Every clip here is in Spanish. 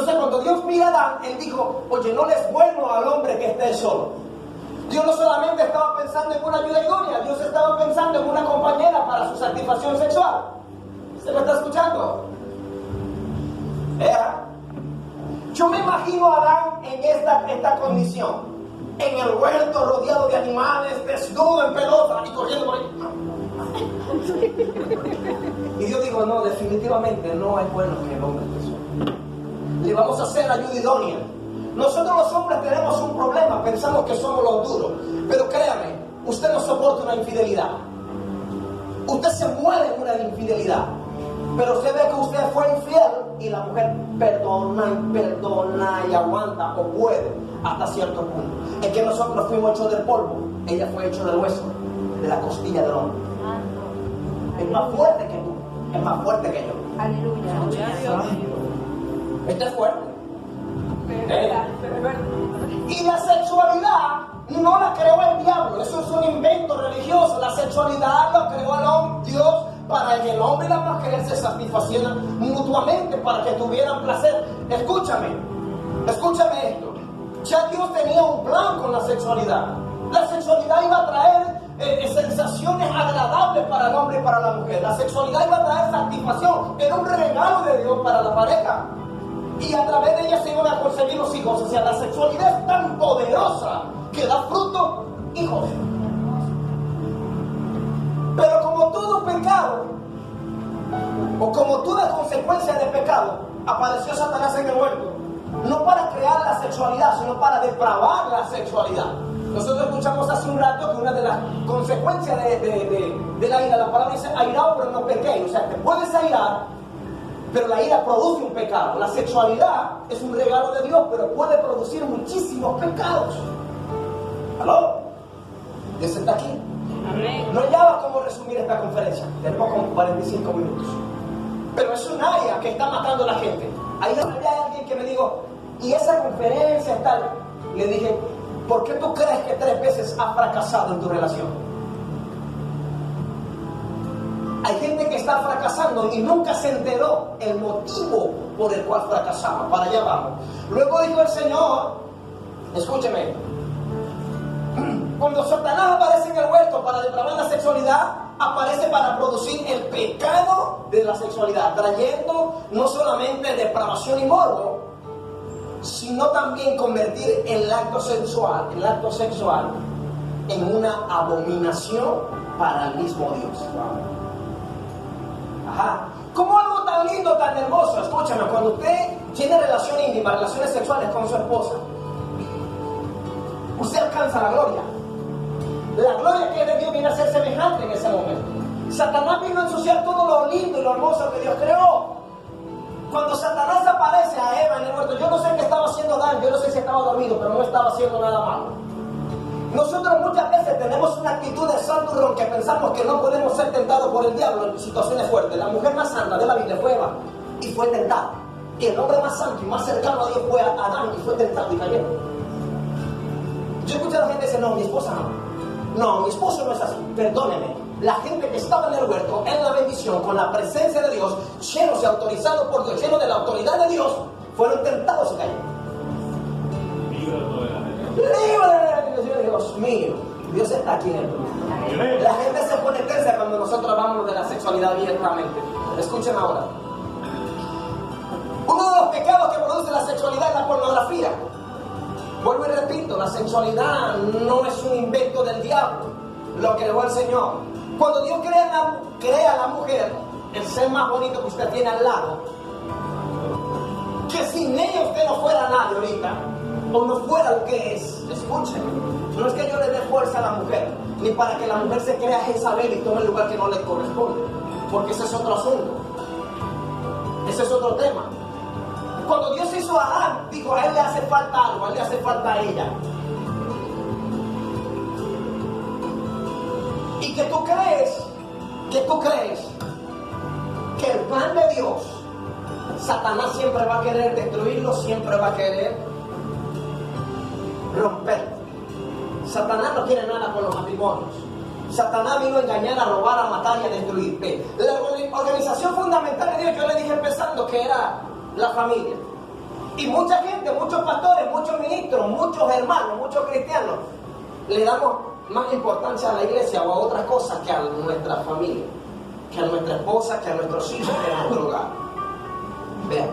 Entonces cuando Dios mira a Adán, Él dijo, oye, no les vuelvo al hombre que esté solo. Dios no solamente estaba pensando en una ayuda idónea, Dios estaba pensando en una compañera para su satisfacción sexual. ¿Se me está escuchando? Yo me imagino a Adán en esta condición, en el huerto rodeado de animales, desnudo en pelota y corriendo por ahí. Y Dios dijo, no, definitivamente no es bueno que el hombre esté solo. Le vamos a hacer ayuda idónea. Nosotros los hombres tenemos un problema, pensamos que somos los duros, pero créame, usted no soporta una infidelidad. Usted se muere en una infidelidad, pero usted ve que usted fue infiel y la mujer perdona y aguanta o puede hasta cierto punto. Es que nosotros fuimos hechos del polvo, ella fue hecha del hueso, de la costilla del hombre. Es más fuerte que tú, es más fuerte que yo. Aleluya. Esto es fuerte. Y la sexualidad no la creó el diablo, eso es un invento religioso. La sexualidad lo creó el hombre, Dios, para que el hombre y la mujer se satisfacieran mutuamente, para que tuvieran placer. Escúchame esto. Ya Dios tenía un plan con la sexualidad. La sexualidad iba a traer sensaciones agradables para el hombre y para la mujer. La sexualidad iba a traer satisfacción. Era un regalo de Dios para la pareja. Y a través de ella se iban a conseguir los hijos. O sea, la sexualidad es tan poderosa que da fruto, hijos. Pero como todo pecado, o como toda consecuencia de pecado, apareció Satanás en el huerto. No para crear la sexualidad, sino para depravar la sexualidad. Nosotros escuchamos hace un rato que una de las consecuencias de la ira, la palabra dice airado pero no pequé. O sea, te puedes airar, pero la ira produce un pecado. La sexualidad es un regalo de Dios, pero puede producir muchísimos pecados. ¿Aló? Dios está aquí. Amén. No hallaba cómo resumir esta conferencia. Tenemos como 45 minutos. Pero es un área que está matando a la gente. Ahí había alguien que me dijo, ¿y esa conferencia es tal? Le dije, ¿por qué tú crees que 3 veces has fracasado en tu relación? Hay gente que está fracasando y nunca se enteró el motivo por el cual fracasaba. Para allá vamos. Luego dijo el Señor, escúcheme, cuando Satanás aparece en el huerto para depravar la sexualidad, aparece para producir el pecado de la sexualidad, trayendo no solamente depravación y morbo, sino también convertir el acto sexual en una abominación para el mismo Dios. Ajá. Como algo tan lindo, tan hermoso, escúchame, cuando usted tiene relación íntima, relaciones sexuales con su esposa, usted alcanza la gloria. La gloria que es de Dios viene a ser semejante en ese momento. Satanás vino a ensuciar todo lo lindo y lo hermoso que Dios creó. Cuando Satanás aparece a Eva en el huerto, yo no sé qué estaba haciendo daño, yo no sé si estaba dormido, pero no estaba haciendo nada malo. Nosotros muchas veces tenemos una actitud de santurrón que pensamos que no podemos ser tentados por el diablo en situaciones fuertes. La mujer más santa de la Biblia fue Eva y fue tentada. Y el hombre más santo y más cercano a Dios fue Adán y fue tentado y cayó. Yo escucho a la gente decir, no, mi esposa no. No, mi esposo no es así. Perdóneme. La gente que estaba en el huerto, en la bendición, con la presencia de Dios, llenos y autorizados por Dios, llenos de la autoridad de Dios, fueron tentados y cayeron. Libre, Dios mío. Dios está aquí en el mundo. La gente se pone tensa cuando nosotros hablamos de la sexualidad abiertamente. Escuchen ahora. Uno de los pecados que produce la sexualidad es la pornografía. Vuelvo y repito, la sexualidad no es un invento del diablo, lo creó el Señor. Cuando Dios crea a la mujer, el ser más bonito que usted tiene al lado, que sin ella usted no fuera nadie ahorita, o no fuera lo que es. Escuchen, no es que yo le dé fuerza a la mujer, ni para que la mujer se crea Jezabel y tome el lugar que no le corresponde, porque ese es otro asunto, ese es otro tema. Cuando Dios hizo a Adán, dijo, a él le hace falta algo, a él le hace falta a ella. Y que tú crees que el plan de Dios, Satanás siempre va a querer destruirlo, siempre va a querer romperlo. Satanás no quiere nada con los matrimonios. Satanás vino a engañar, a robar, a matar y a destruir. La organización fundamental de Dios, yo le dije empezando, que era la familia. Y mucha gente, muchos pastores, muchos ministros, muchos hermanos, muchos cristianos, le damos más importancia a la iglesia o a otras cosas que a nuestra familia, que a nuestra esposa, que a nuestros hijos, que a nuestro hogar. Vean.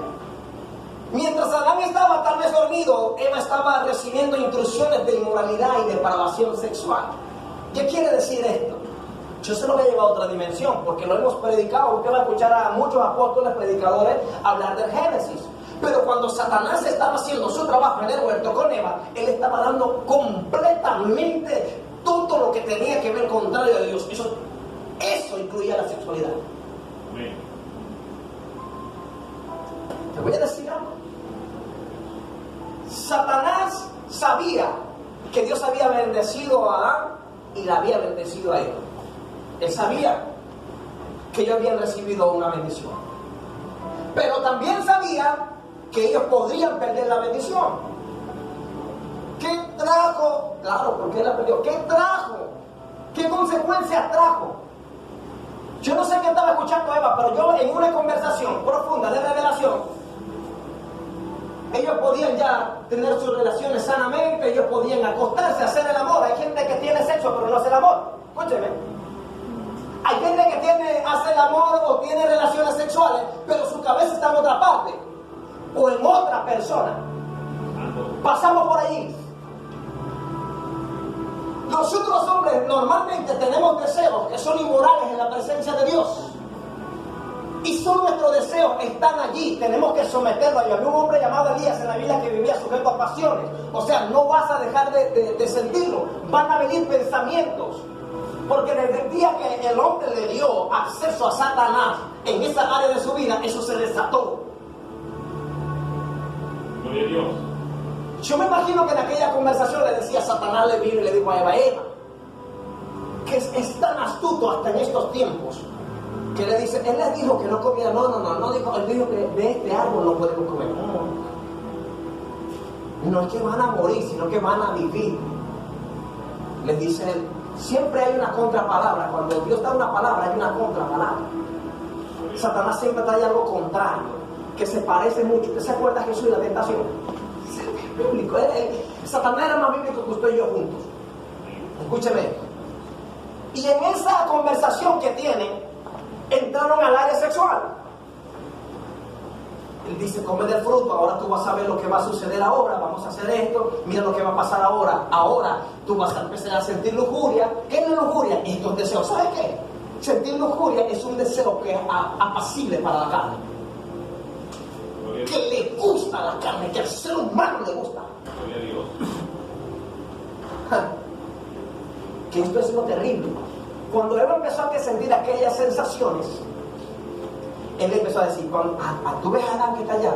Mientras Adán estaba tal vez dormido, Eva estaba recibiendo instrucciones de inmoralidad y depravación sexual. ¿Qué quiere decir esto? Yo se lo voy a llevar a otra dimensión, porque lo hemos predicado. Usted va a escuchar a muchos apóstoles, predicadores, hablar del Génesis. Pero cuando Satanás estaba haciendo su trabajo en el huerto con Eva, él estaba dando completamente todo lo que tenía que ver contrario a Dios. Eso incluía la sexualidad. Te voy a decir algo. Satanás sabía que Dios había bendecido a Adán y la había bendecido a Eva. Él sabía que ellos habían recibido una bendición. Pero también sabía que ellos podrían perder la bendición. ¿Qué trajo? Claro, porque él la perdió. ¿Qué trajo? ¿Qué consecuencias trajo? Yo no sé qué estaba escuchando Eva, pero yo en una conversación profunda de revelación, ellos podían ya tener sus relaciones sanamente, ellos podían acostarse, hacer el amor. Hay gente que tiene sexo pero no hace el amor. Escúcheme. Hay gente que hace el amor o tiene relaciones sexuales, pero su cabeza está en otra parte o en otra persona. Pasamos por allí. Nosotros hombres normalmente tenemos deseos que son inmorales en la presencia de Dios. Y son nuestros deseos, están allí, tenemos que someterlo a ellos. Había un hombre llamado Elías en la Biblia que vivía sujeto a pasiones. O sea, no vas a dejar de sentirlo. Van a venir pensamientos. Porque desde el día que el hombre le dio acceso a Satanás en esa área de su vida, eso se desató. Gloria a Dios. Yo me imagino que en aquella conversación le decía Satanás, le vino y le dijo a Eva, que es tan astuto hasta en estos tiempos, que le dice, él le dijo que no comiera, no dijo, él dijo que de este árbol no podemos comer. No es que van a morir, sino que van a vivir. Les dice él, siempre hay una contrapalabra. Cuando Dios da una palabra, hay una contrapalabra. Satanás siempre trae algo contrario, que se parece mucho. ¿Usted se acuerda de Jesús y la tentación? Es bíblico. Satanás era más bíblico que usted y yo juntos. Escúcheme. Y en esa conversación que tienen, entraron al área sexual. Él dice, come del fruto, ahora tú vas a ver lo que va a suceder ahora, vamos a hacer esto, mira lo que va a pasar ahora. Ahora tú vas a empezar a sentir lujuria. ¿Qué es la lujuria? Estos deseos. ¿Sabes qué? Sentir lujuria es un deseo que es apacible para la carne. Que le gusta a la carne, que al ser humano le gusta. Gloria a Dios. Que esto es lo terrible. Cuando Eva empezó a sentir aquellas sensaciones, él empezó a decir, tú ves a Adán que está allá,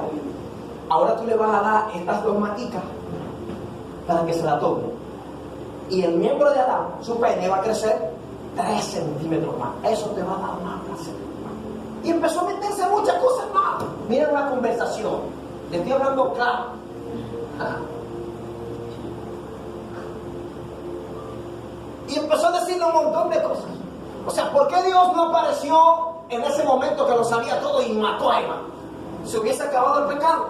ahora tú le vas a dar estas dos maticas para que se la tome. Y el miembro de Adán, su pene, va a crecer 3 centímetros más. Eso te va a dar más placer. Y empezó a meterse muchas cosas más. Miren una conversación. Le estoy hablando claro. Y empezó a decirle un montón de cosas. O sea, ¿por qué Dios no apareció en ese momento que lo sabía todo y mató a Eva? Se hubiese acabado el pecado.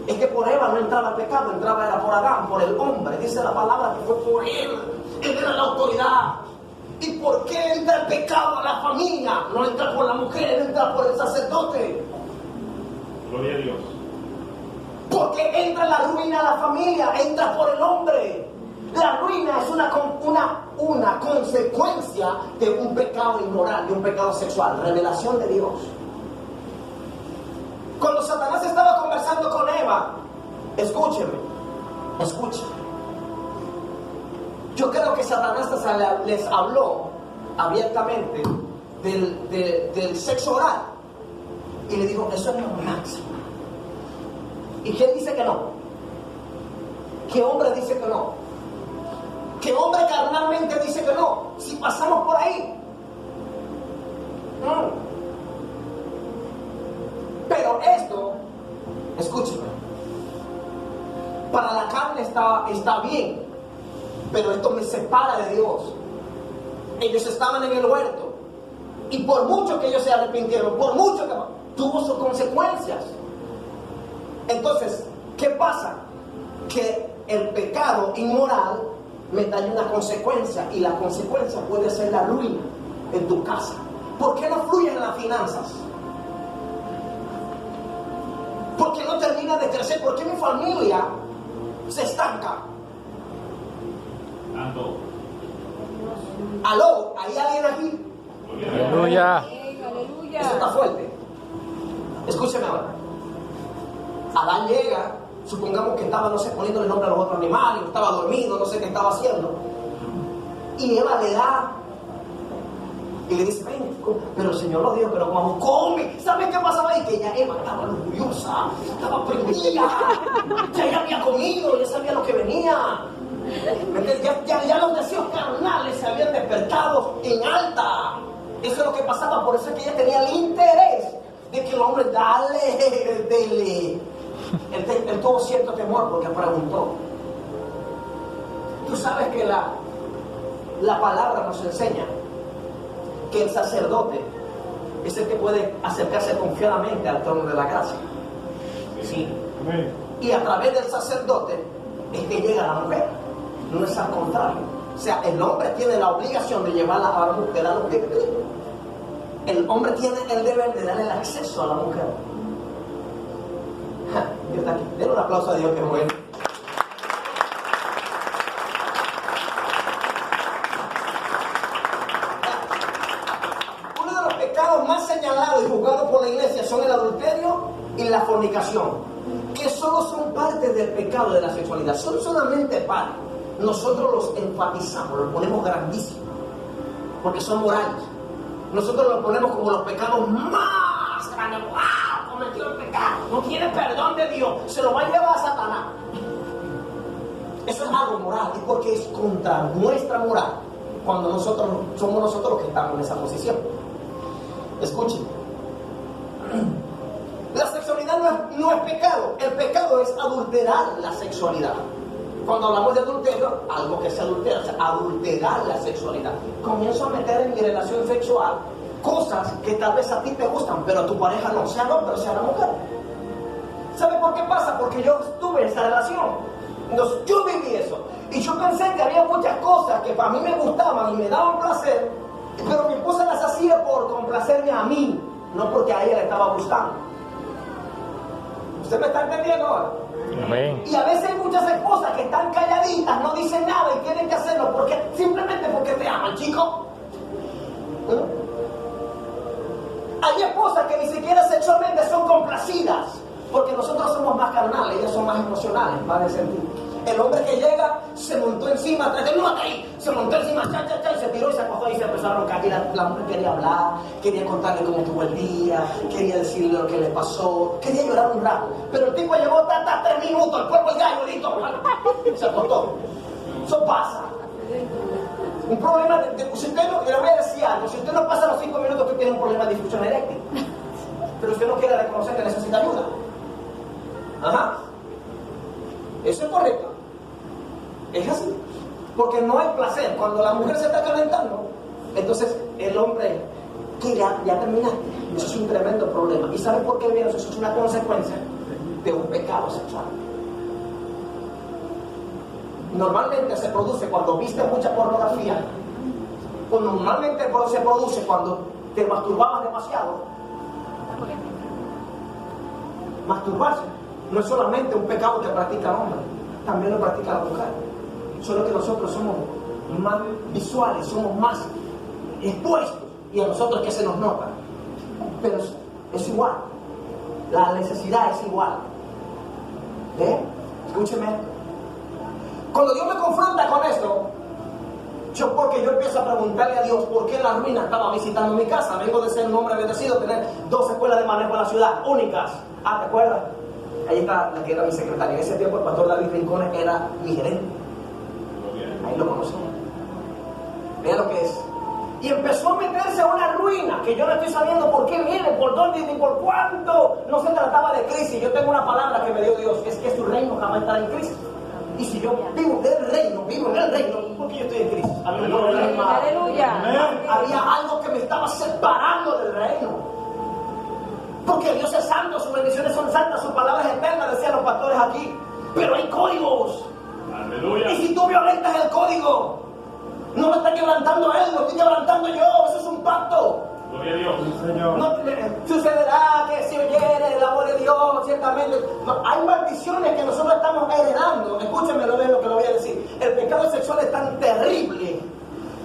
Es que por Eva no entraba el pecado, entraba era por Adán, por el hombre. Dice la palabra que fue por él. Él era la autoridad. ¿Y por qué entra el pecado a la familia? No entra por la mujer, entra por el sacerdote. Gloria a Dios. Porque entra la ruina a la familia, entra por el hombre. La ruina es una consecuencia de un pecado inmoral, de un pecado sexual. Revelación de Dios. Cuando Satanás estaba conversando con Eva, escúcheme. Yo creo que Satanás les habló abiertamente del sexo oral. Y le dijo, eso es lo máximo. ¿Y quién dice que no? ¿Qué hombre dice que no? ¿Qué hombre carnalmente dice que no? Si pasamos por ahí. Pero esto, escúcheme, para la carne está bien, pero esto me separa de Dios. Ellos estaban en el huerto y por mucho que ellos se arrepintieron, por mucho que tuvo sus consecuencias. Entonces, ¿qué pasa? Que el pecado inmoral me da una consecuencia, y la consecuencia puede ser la ruina en tu casa. ¿Por qué no fluyen las finanzas? ¿Por qué no termina de crecer? ¿Por qué mi familia se estanca? Ando. ¿Aló? ¿Hay alguien aquí? Aleluya. Eso está fuerte. Escúcheme ahora. Adán llega, supongamos que estaba, no sé, poniéndole nombre a los otros animales, estaba dormido, no sé qué estaba haciendo. Y Eva le da y le dice, ven, pero el Señor lo dijo, pero vamos, come. ¿Saben qué pasaba ahí? Que ya Eva estaba orgullosa, estaba prendida, ya ella había comido, ya sabía lo que venía. Ya los deseos carnales se habían despertado en alta. Eso es lo que pasaba, por eso es que ella tenía el interés de que el hombre, dele. Él tuvo cierto temor porque preguntó. Tú sabes que la palabra nos enseña que el sacerdote es el que puede acercarse confiadamente al trono de la gracia. Sí. Y a través del sacerdote es que llega la mujer, no es al contrario. O sea, el hombre tiene la obligación de llevar a la mujer a los pies de Cristo. El hombre tiene el deber de darle el acceso a la mujer. Dios está aquí. Denle un aplauso a Dios, que es bueno. Uno de los pecados más señalados y juzgados por la iglesia son el adulterio y la fornicación, que solo son parte del pecado de la sexualidad. Son solamente parte. Nosotros los enfatizamos, los ponemos grandísimos, porque son morales. Nosotros los ponemos como los pecados más grandes. ¡Wow! Cometió el pecado. No tiene perdón de Dios. Se lo va a llevar a Satanás. Eso es algo moral. Es porque es contra nuestra moral cuando somos nosotros los que estamos en esa posición. Escuchen. La sexualidad no es pecado. El pecado es adulterar la sexualidad. Cuando hablamos de adulterio, algo que se adultera, o sea, adulterar la sexualidad. Comienzo a meter en mi relación sexual cosas que tal vez a ti te gustan, pero a tu pareja no, sea el hombre o sea la mujer. ¿Sabe por qué pasa? Porque yo tuve esa relación. Entonces, yo viví eso. Y yo pensé que había muchas cosas que para mí me gustaban y me daban placer, pero mi esposa las hacía por complacerme a mí, no porque a ella le estaba gustando. ¿Usted me está entendiendo ahora? Amén. Y a veces hay muchas esposas que están calladitas, no dicen nada y tienen que hacerlo simplemente porque te aman, chico. Hay esposas que ni siquiera sexualmente son complacidas, porque nosotros somos más carnales, ellas son más emocionales, más de sentir. El hombre que llega se montó encima, se montó encima, y se tiró y se acostó y se empezó a roncar. Y la mujer quería hablar, quería contarle cómo estuvo el día, quería decirle lo que le pasó, quería llorar un rato. Pero el tipo llegó 3 minutos, el cuerpo el gallo, listo, se acostó. Eso pasa. Un problema si usted no, le voy a decir algo, si usted no pasa los 5 minutos, usted tiene un problema de disfunción eréctil. Pero usted no quiere reconocer que necesita ayuda. Ajá. Eso es correcto. Es así. Porque no hay placer. Cuando la mujer se está calentando, entonces el hombre que ya terminaste. Eso es un tremendo problema. ¿Y sabe por qué viene eso? Eso es una consecuencia de un pecado sexual. Normalmente se produce cuando viste mucha pornografía, o normalmente se produce cuando te masturbabas demasiado. Masturbarse no es solamente un pecado que practica el hombre, también lo practica la mujer. Solo que nosotros somos más visuales, somos más expuestos, y a nosotros que se nos nota. Pero es igual, la necesidad es igual. Escúcheme. Cuando Dios me confronta con esto, porque yo empiezo a preguntarle a Dios por qué la ruina estaba visitando mi casa. Vengo de ser un hombre bendecido, tener 2 escuelas de manejo en la ciudad, únicas. ¿Te acuerdas? Ahí está la que era mi secretaria. En ese tiempo el pastor David Rincones era mi gerente. Ahí lo conocí. Vea lo que es. Y empezó a meterse a una ruina que yo no estoy sabiendo por qué viene, por dónde ni por cuánto. No se trataba de crisis. Yo tengo una palabra que me dio Dios, es que su reino jamás estará en crisis. Y si yo vivo en el reino, porque yo estoy en crisis. Aleluya. Había algo que me estaba separando del reino. Porque Dios es santo, sus bendiciones son santas, sus palabras eternas, decía dicen los pastores aquí, pero hay códigos. Aleluya. Y si tú violentas el código, no lo está quebrantando él, lo estoy quebrantando yo. Eso es un pacto. Gloria a Dios. No sucederá que si oyere el amor de Dios, ciertamente. No, hay maldiciones que nosotros estamos heredando. Escúcheme lo que lo voy a decir. El pecado sexual es tan terrible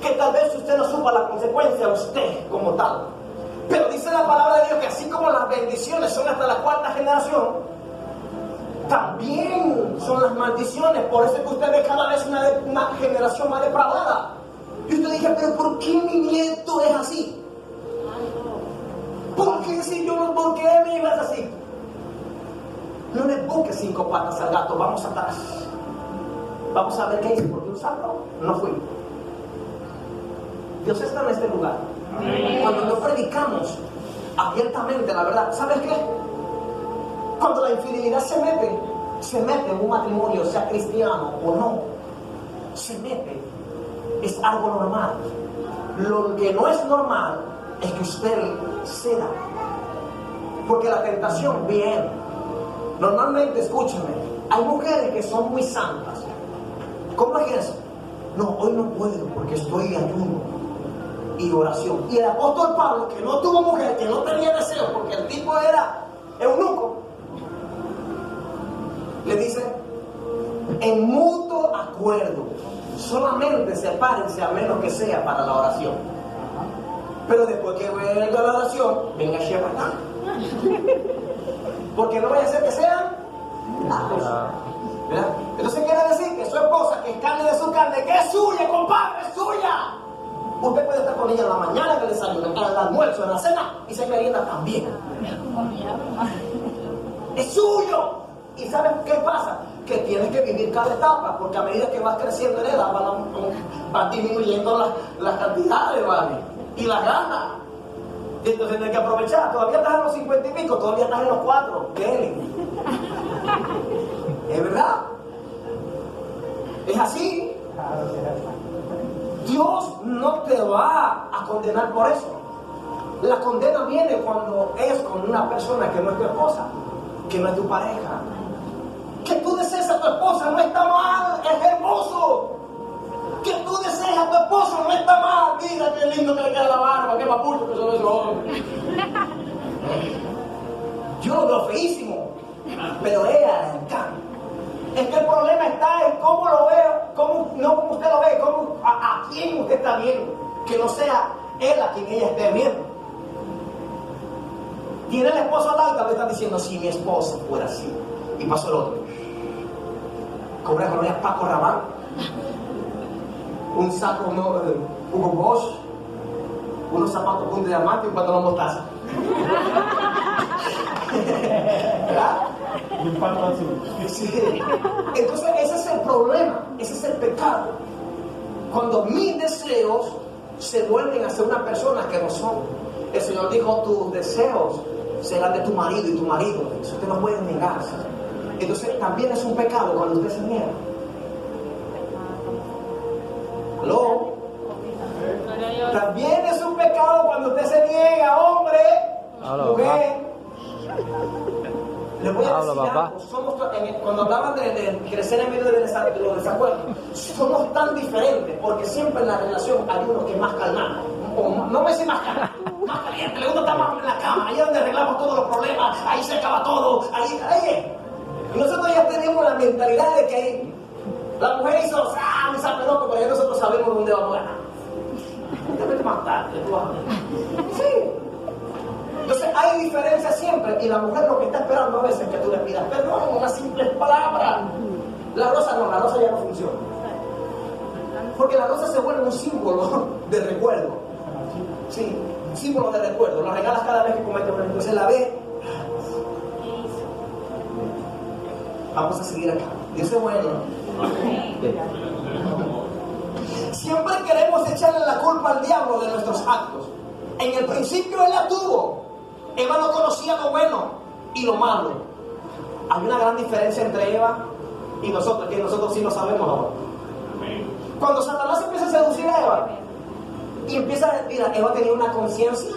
que tal vez usted no supa la consecuencia, usted como tal. Pero dice la palabra de Dios que así como las bendiciones son hasta la cuarta generación, también son las maldiciones. Por eso es que usted ve cada vez una generación más depravada. Y usted dice, pero ¿por qué mi nieto es así? ¿Por qué si yo no? ¿Por qué mi hijo es así? No le busques 5 patas al gato, vamos atrás. Vamos a ver qué hice, porque un santo no fui. Dios está en este lugar. Amén. Cuando no predicamos abiertamente la verdad, ¿sabes qué? Cuando la infidelidad se mete en un matrimonio, sea cristiano o no, se mete, es algo normal. Lo que no es normal es que usted ceda, porque la tentación viene. Normalmente, escúchame, hay mujeres que son muy santas. ¿Cómo es eso? No, hoy no puedo porque estoy en ayuno y oración. Y el apóstol Pablo, que no tuvo mujer, que no tenía deseo porque el tipo era eunuco, le dice, en mutuo acuerdo, solamente sepárense a menos que sea para la oración. Pero después que venga la oración, venga Shepard. Porque no vaya a ser que sean ¿verdad? Entonces quiere decir que su esposa, que es carne de su carne, que es suya, compadre, es suya. Usted puede estar con ella en la mañana, en el desayuno, en el almuerzo, en la cena, y se merienda también. Es suyo. ¿Y sabes qué pasa? Que tienes que vivir cada etapa, porque a medida que vas creciendo en edad, van disminuyendo las cantidades, ¿vale? Y las ganas. Y entonces tienes que aprovechar. Todavía estás en los 50 y pico, todavía estás en los 4. ¿Es verdad? Es así. Dios no te va a condenar por eso. La condena viene cuando es con una persona que no es tu esposa, que no es tu pareja. Que tú desees a tu esposa no está mal, es hermoso. Que tú desees a tu esposo no está mal. Mira qué lindo que le queda la barba, qué papucho que son esos hombres. Yo lo veo feísimo, pero ella le encanta. Es que el problema está en cómo lo veo, no como usted lo ve, a quién usted está viendo. Que no sea él a quien ella esté viendo. Tiene el esposo al lado y le está diciendo, si mi esposa fuera así. Y pasó el otro. Con una colonia Paco Rabanne, un saco Hugo Boss, unos zapatos punta de diamante y un pantalón mostaza. ¿Verdad? Y un pantalón azul. Sí. Entonces ese es el problema, ese es el pecado. Cuando mis deseos se vuelven a ser una persona que no son. El Señor dijo, tus deseos serán de tu marido y tu marido. Eso usted no puede negarse. Entonces también es un pecado cuando usted se niega. ¿Aló? También es un pecado cuando usted se niega, hombre, mujer. Le voy a decir algo. Cuando hablaban de crecer en medio de los desacuerdos, somos tan diferentes porque siempre en la relación hay uno que es más calmado. No me sé más calmado, más caliente. Uno está más en la cama, ahí es donde arreglamos todos los problemas, ahí se acaba todo, ahí es. Y nosotros ya tenemos la mentalidad de que la mujer hizo un zaperoco, pero ya nosotros sabemos dónde vamos a ganar. Déjame más tarde, tú vas a ver. Sí. Entonces hay diferencias siempre, y la mujer lo que está esperando a veces es que tú le pidas perdón en unas simples palabras. La rosa no, la rosa ya no funciona. Porque la rosa se vuelve un símbolo de recuerdo. Sí, símbolo de recuerdo. Lo regalas cada vez que cometes un error. Entonces la ve. Vamos a seguir acá. Dios es bueno. Siempre queremos echarle la culpa al diablo de nuestros actos. En el principio él la tuvo. Eva no conocía lo bueno y lo malo. Hay una gran diferencia entre Eva y nosotros, que nosotros sí lo sabemos ahora. Cuando Satanás empieza a seducir a Eva y empieza a decir, Eva tenía una conciencia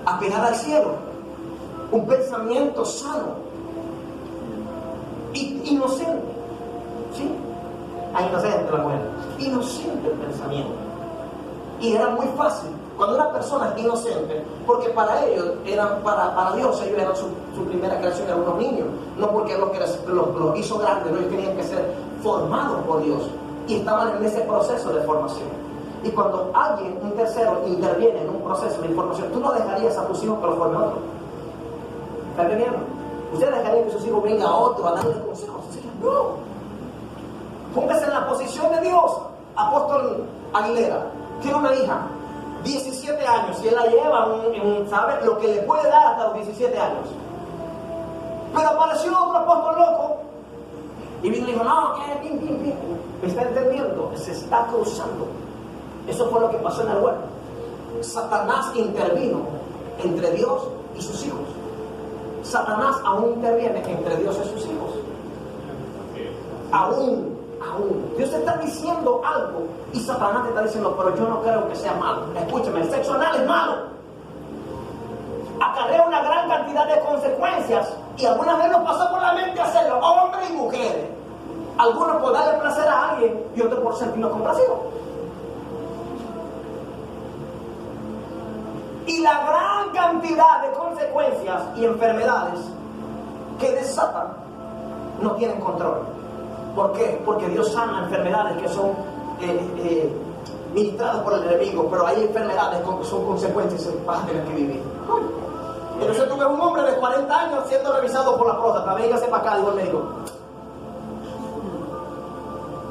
apegada al cielo, un pensamiento sano. inocente. ¿Sí? Inocente la mujer. Inocente el pensamiento. Y era muy fácil. Cuando una persona es inocente, porque para ellos, para Dios, ellos eran su primera creación, eran unos niños. No porque los hizo grandes, no, ellos tenían que ser formados por Dios. Y estaban en ese proceso de formación. Y cuando alguien, un tercero, interviene en un proceso de formación, tú no dejarías a tus hijos que los forme otro. ¿Está entendiendo? Usted dejaría que sus hijos vengan a otro a darle consejos. No. Póngase en la posición de Dios. Apóstol Aguilera tiene una hija, 17 años, y él la lleva ¿sabe? Lo que le puede dar hasta los 17 años. Pero apareció otro apóstol loco y vino y dijo, no, que bien. ¿Me está entendiendo? Se está cruzando. Eso fue lo que pasó en el huerto. Satanás intervino entre Dios y sus hijos. Satanás aún interviene entre Dios y sus hijos. Aún. Dios te está diciendo algo y Satanás te está diciendo, pero yo no creo que sea malo. Escúchame, el sexo anal es malo. Acarrea una gran cantidad de consecuencias y alguna vez nos pasó por la mente hacerlo, hombres y mujeres. Algunos por darle placer a alguien y otros por sentirnos complacivos. Y la gran cantidad de consecuencias y enfermedades que desatan no tienen control. ¿Por qué? Porque Dios sana enfermedades que son ministradas por el enemigo, pero hay enfermedades que son consecuencias y vas a tener que vivir. Entonces tú ves un hombre de 40 años siendo revisado por la próstata, véngase para acá, digo el médico.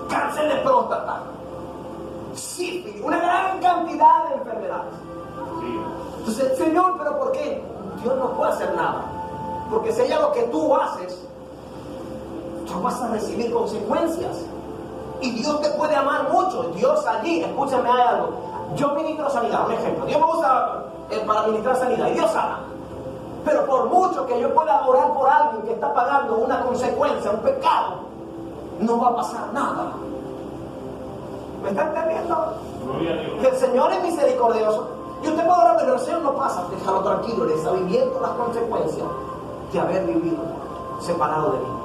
Cáncer de próstata, sífilis, una gran cantidad de enfermedades. Entonces, Señor, ¿pero por qué? Dios no puede hacer nada. Porque si hay algo que tú haces, tú vas a recibir consecuencias. Y Dios te puede amar mucho. Dios allí, escúchame, hay algo. Yo ministro sanidad, un ejemplo. Dios me usa para ministrar sanidad y Dios sana. Pero por mucho que yo pueda orar por alguien que está pagando una consecuencia, un pecado, no va a pasar nada. ¿Me está entendiendo? Que el Señor es misericordioso. Y usted puede orar, pero el Señor no pasa. Déjalo tranquilo, le está viviendo las consecuencias de haber vivido separado de mí.